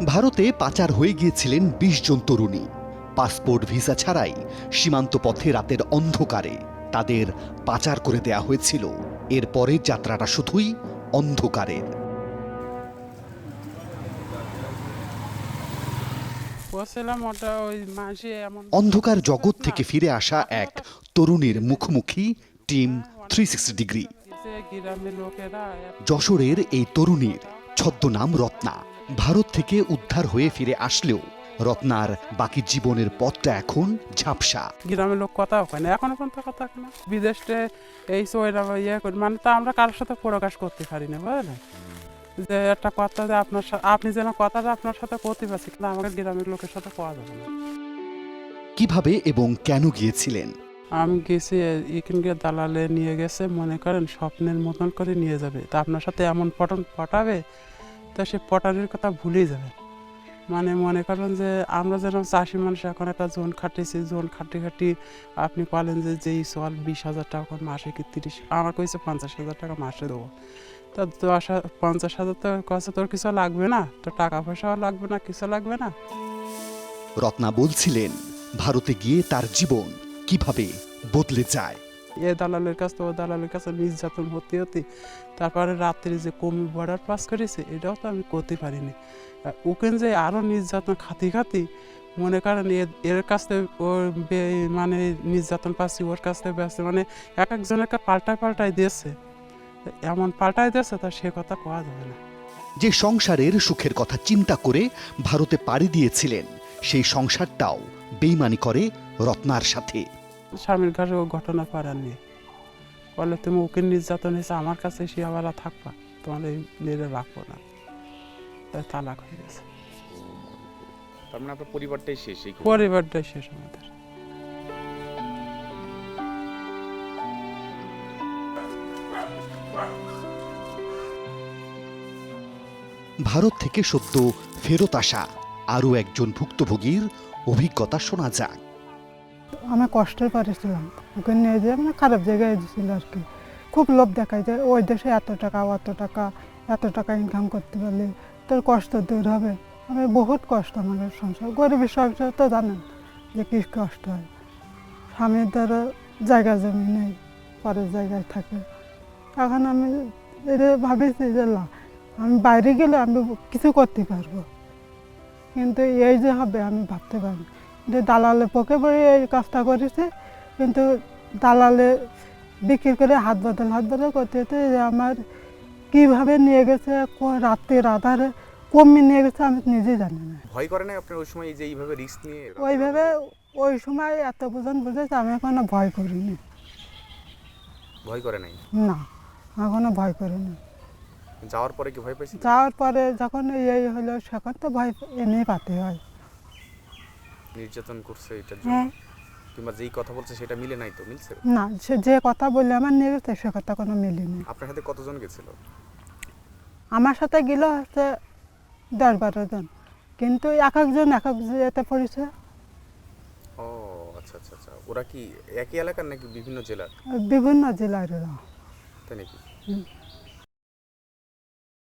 ভারতে পাচার হয়ে গিয়েছিলেন ২০ জন তরুণী। পাসপোর্ট ভিসা ছাড়াই সীমান্ত পথে রাতের অন্ধকারে তাদের পাচার করে দেয়া হয়েছিল। এরপরে যাত্রাটা শুধুই অন্ধকারের। অন্ধকার জগৎ থেকে ফিরে আসা এক তরুণীর মুখোমুখি টিম 360 ডিগ্রি। যশোরের এই তরুণীর ছদ্মনাম রত্না। ভারত থেকে উদ্ধার হয়ে ফিরে আসলেও রত্নার বাকি জীবনের পথটা এখন ঝাপসা। গ্রামের লোক কথা হয় না, এখনো পর্যন্ত কথা হয় না। বিদেশে এই ইয়ে করি মানে তো আমরা কারোর সাথে প্রকাশ করতে পারি না, বুঝলেন? যে একটা কথা যে আপনি যেন কথাটা আপনার সাথে করতে পারছি, কিন্তু আমাদের গ্রামের লোকের সাথে পাওয়া যাবে না। কিভাবে এবং কেন গিয়েছিলেন? আমি গেছি এখানকে দালালে নিয়ে গেছে, মনে করেন স্বপ্নের মতন করে নিয়ে যাবে, তা আপনার সাথে এমন পটাবে তা সে পটানোর কথা ভুলেই যাবেন। মানে মনে করেন যে আমরা যেরকম চাষি মানুষ এখন একটা জোন খাটিয়েছি, জোন খাটি আপনি বলেন যে যেই চল 20,000 টাকা করে মাসে কি 30, আমার কইছে 50,000 টাকা মাসে দেবো। তা 50,000 টাকা কাছে তোর কিছু লাগবে না, তোর টাকা পয়সাও লাগবে না, কিছু লাগবে না। রত্না বলছিলেন ভারতে গিয়ে তার জীবন কিভাবে বদলে যায়। এ দালালের কাছে তো ও দালালের কাছে নির্যাতন হতে তারপরে রাত্রি যে কমি বর্ডার পাস করেছে, এটাও তো আমি করতে পারিনি। ওখানে যে আরও নির্যাতন খাতি মনে করেন এর কাছ থেকে ওর মানে নির্যাতন পাচ্ছি, ওর কাছ থেকে ব্যস্ত, মানে এক একজনের পাল্টায় দিয়েছে, এমন পাল্টায় দিয়েছে তা সে কথা কোয়া যাবে না। যে সংসারের সুখের কথা চিন্তা করে ভারতে পাড়ি দিয়েছিলেন, সেই সংসারটাও বেইমানি করে রত্নার সাথে। স্বামীর কাছে ও ঘটনা পারাননি, বলে তুমি ওকে নির্যাতন হয়েছে, আমার কাছে সে আবার থাকবা, তোমার এই মেয়েরে রাখবো না, তাই তালাক হয়ে গেছে। তার মানে আপনার পরিবারটাই শেষ? পরিবারটাই শেষ আমাদের। ভারত থেকে সদ্য ফেরত আসা আরও একজন ভুক্তভোগীর অভিজ্ঞতা শোনা যাক। আমি কষ্টের পারেছিলাম, ওকে নিয়ে যে মানে খারাপ জায়গায় ছিল আর কি। খুব লোভ দেখায় যে ওই দেশে এত টাকা ইনকাম করতে পারলে তোর কষ্ট দূর হবে। আমি বহুত কষ্ট, আমাদের সংসার, গরিবের সংসার তো জানেন যে কী কষ্ট হয়। স্বামীর দ্বারা জায়গা জমি নেই, পরের জায়গায় থাকে। এখন আমি এটা ভাবেছি যে আমি বাইরে গেলে আমি কিছু করতে পারবো, কিন্তু এই যে হবে আমি ভাবতে পারি। যে দালালে পকে পড়ে এই কাজটা করেছে, কিন্তু দালালে বিক্রি করে হাত বদল করতে হতে যে আমার কীভাবে নিয়ে গেছে, রাত্রির আধারে কমে নিয়ে গেছে আমি নিজেই জানি না। ভয় করে না আপনার ওই সময় যে এইভাবে রিস্ক নিয়ে? ওইভাবে ওই সময় এত পর্যন্ত বুঝেছে, আমি এখনো ভয় করিনি। ভয় করে নাই? না, এখনো ভয় করিনি। যাওয়ার পরে কি ভয় পাইছি? যাওয়ার পরে যখন এই হলো, সেখন তো ভয় এমনি পাতে হয়। নির্যাতন করছে এটার জন্য? হ্যাঁ। কিংবা যেই কথা বলছে সেটা মিলে নাই তো? মিলছে না, সে যে কথা বললে আমার নিয়ে গেছে সে কথা কোনো মিলিনি। আপনার সাথে কতজন গেছিল? আমার সাথে গেল হচ্ছে 10-12 জন, কিন্তু এক একজন যেতে পড়েছে। ও আচ্ছা। ওরা কি একই এলাকার নাকি বিভিন্ন জেলার? বিভিন্ন জেলার। তাই নাকি?